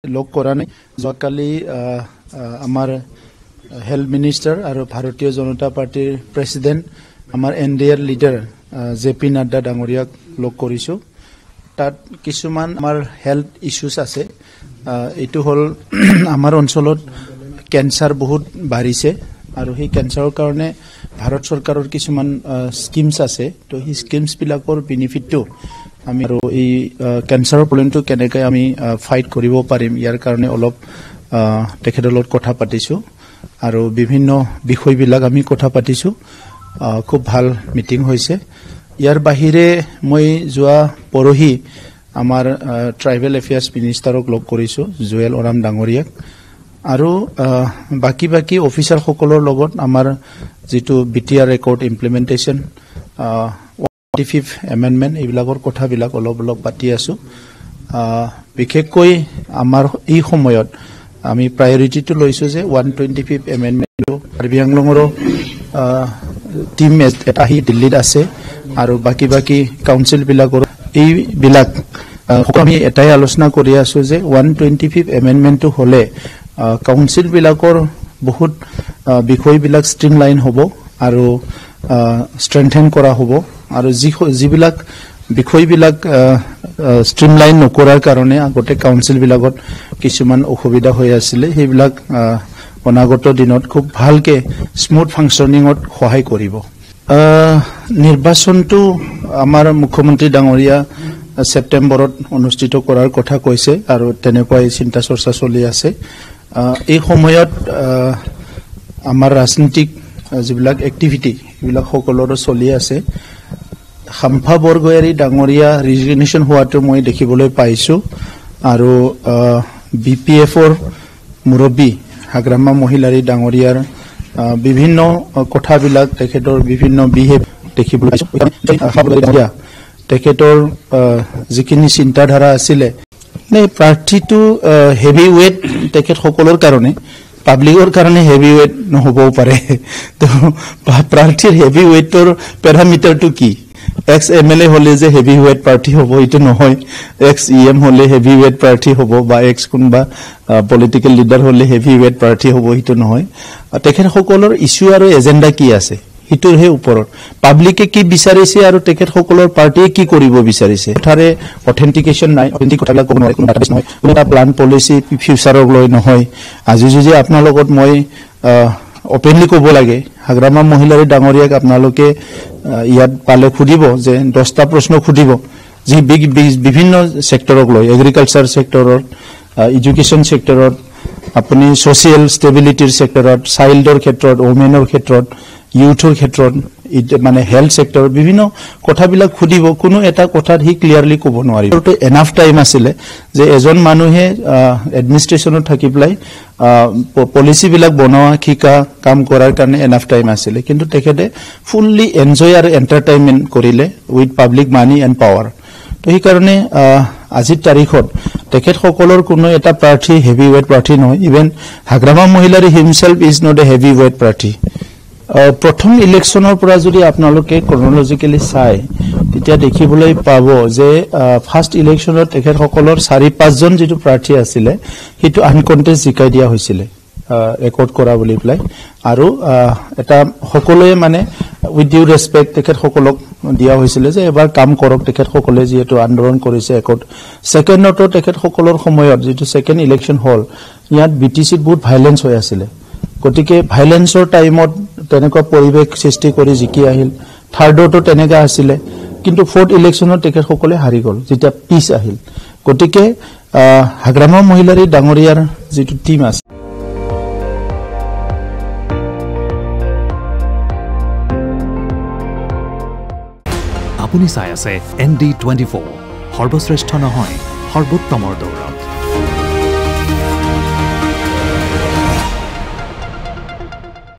লগ কৰা নাই যোৱাকালি আমাৰ হেল্থ মিনিষ্টাৰ আৰু ভাৰতীয় জনতা পাৰ্টিৰ প্ৰেসিডেন্ট আমাৰ এনডিএৰ লিডাৰ জেপি নাড্ডা ডাঙৰীয়াক লগ কৰিছো তাত কিছুমান আমাৰ হেল্থ ইস্যুস আছে এটো হল আমাৰ অঞ্চলত ক্যান্সাৰ বহুত বাঢ়িছে আৰু সেই ক্যান্সাৰৰ কাৰণে ভাৰত চৰকাৰৰ কিছুমান স্কিমছ আছে তো এই স্কিমছ বিলাকৰ বেনিফিটটো আমি আৰু এই ক্যান্সাৰৰ প্ৰবলেমটো কেনেকৈ আমি ফাইট কৰিব পাৰিম ইয়াৰ কাৰণে অলপ তেখেতলত কথা পাতিছো আৰু বিভিন্ন বিষয়বিলাক আমি কথা পাতিছো খুব ভাল মিটিং হৈছে ইয়াৰ বাহিৰে মই যোৱা পৰহি আমাৰ ট্ৰাইবেল এফেয়াৰ্স মিনিষ্টাৰক লগ কৰিছো জুৱেল ওৰাম ডাঙৰীয়াক আৰু বাকি অফিচাৰ সকলৰ লগত আমাৰ যেটো BTR record implementation 25th amendment এইবিলাকৰ কথাবিলাক অলপ পাতি আছো বিশেষকৈ আমাৰ এই সময়ত আমি প্ৰায়োৰিটিটো লৈছো যে 125th amendment কাৰ্বি আংলঙৰ টিম এটা হি দিল্লীত আছে আৰু বাকি কাউন্সিল বিলাকৰ এই বিলাক আমি এটাই আলোচনা কৰি আছো যে 125th amendment টো হলে কাউন্সিল বিলাকৰ বহুত বিষয়বিলাক স্ট্ৰিমলাইন হ'ব আৰু স্ট্ৰেংথেন কৰা হ'ব আৰু যিবিলাক বিষয়বিলাক স্ট্ৰিমলাইন নকৰাৰ কাৰণে আগতে কাউন্সিল বিলাকত কিছুমান অসুবিধা হৈ আছিল সেইবিলাক অনাগত দিনত খুব ভালকে স্মুথ ফাংশনিংত সহায় কৰিব নিৰ্বাচনটো আমাৰ মুখ্যমন্ত্ৰী ডাঙৰীয়া সেপ্টেম্বৰত অনুষ্ঠিত কৰাৰ কথা কৈছে আৰু তেনেকৈ চিন্তা চৰ্চা চলি আছে এই সময়ত আমাৰ ৰাজনীতিক যিবিলাক এক্টিভিটি এইবিলাক সকলোৰে চলি আছে খাম্ফা বৰগয়াৰী ডাঙৰীয়া ৰিজিগনেশ্যন হোৱাটো মই দেখিবলৈ পাইছো আৰু বিপিএফৰ মুৰব্বী হাগ্ৰামা মহিলাৰী ডাঙৰীয়াৰ বিভিন্ন কথাবিলাক তেখেতৰ বিভিন্ন বিহেভ দেখিবলৈ পাইছো তেখেতৰ যিখিনি চিন্তাধাৰা আছিল নে প্ৰাৰ্থীটো হেভি ওয়েট তেখেত সকলৰ কাৰণে পাব্লিকৰ কাৰণে হেভি ওয়েট নহবও পাৰে তো প্ৰাৰ্থীৰ হেভি ওয়েটৰ প্যাৰামিটাৰটো কি এক্স এমএলএ হলে যে হেভি ওয়েট প্ৰাৰ্থী হ'ব এটো নহয় এক্স ইএম হলে হেভি ওয়েট প্ৰাৰ্থী হ'ব বা এক্স কোনবা পলিটিক্যাল লিডাৰ হলে হেভি ওয়েট প্ৰাৰ্থী হ'ব এটো নহয় তেখেত সকলৰ ইস্যু আৰু এজেন্ডা কি আছে হিটোৰ হে ওপৰত পাব্লিকে কি বিচাৰিছে আৰু তেখেত সকলৰ পাৰ্টিয়ে কি কৰিব বিচাৰিছে তাৰে অথেন্টিকেশন নাই অথেন্টিক কথাবিলাক কোন ডাটাবেস নহয় কোন এটা প্লান পলিসি ফিউচাৰক লৈ নহয় আজি যদি আপোনাৰ লগত মই ওপেনলি ক'ব লাগে হাগ্ৰামা মহিলাৰী ডাঙৰীয়াক আপোনালোকে ইয়াত পালে খুদিব যে 10টা প্ৰশ্ন খুদিব যি বিভিন্ন সেক্টৰক লৈ এগ্ৰিকালচাৰ সেক্টৰত এডুকেশন সেক্টৰত আপুনি সোশিয়াল ষ্টেবিলিটিৰ সেক্টৰত চাইল্ডৰ ক্ষেত্ৰত ওমেনৰ ক্ষেত্ৰত ইউথৰ ক্ষেত্ৰত মানে হেলথ সেক্টৰ বিভিন্ন কথাবিলাক খুদিব কোনো এটা কথাত হি ক্লিয়াৰলি ক'ব নোৱাৰিব তো এনাফ টাইম আছিল যে এজন মানুহে এডমিনিষ্ট্ৰেচনত থাকি প্লাই পলিসি বিলাক বনোৱা শিকা কাম কৰাৰ কাৰণে এনাফ টাইম আছিল কিন্তু তেখেতে ফুললি এনজয় আৰু এন্টাৰটেইনমেন্ট কৰিলে with public money and power তো এই কাৰণে আজিৰ তাৰিখত তেখেত সকলৰ কোনো এটা প্ৰাৰ্থী হেভি ওয়েট প্ৰাৰ্থী নহয় even Hagrama Mohilary himself is not a heavy weight প্ৰাৰ্থী প্ৰথম ইলেকশনৰ পৰা যদি আপোনালোকে ক্ৰনোলজিক্যালি চাই তেতিয়া দেখিবলৈ পাব যে ফাৰ্স্ট ইলেকশনত তেখেত সকলৰ 4-5 জন যেটো প্ৰাৰ্থী আছিল হেতু আনকন্টেষ্ট জিকাই দিয়া হৈছিল ৰেকৰ্ড কৰা বুলি প্লাই আৰু এটা সকলোৱে মানে উইথ ডিউ ৰেসপেক্ট তেখেত সকলক দিয়া হৈছিল যে এবাৰ কাম কৰক তেখেত সকলে যেটো আন্দোলন কৰিছে একত সেকেন্ডটো তেখেত সকলৰ সময়ত যেটো সেকেন্ড ইলেকশন হল ইয়াত বিটিসিত বহুত ভাইলেন্স হৈ আছিল গতিকে ভাইলেন্সৰ টাইমত তেনেকুৱা পৰিবেশ সৃষ্টি কৰি জিকি আহিল থাৰ্ডটো তেনেকা আছিল কিন্তু ফোৰ্থ ইলেকশনত তেখেত সকলে হাৰি গল যেটা পিছ আহিল গতিকে হাগ্ৰামা মহিলাৰী ডাঙৰীয়াৰ যেটো টিম আছে আপুনি চাই আছে ND24 সৰ্বশ্ৰেষ্ঠ নহয় সৰ্বোত্তমৰ দৌৰ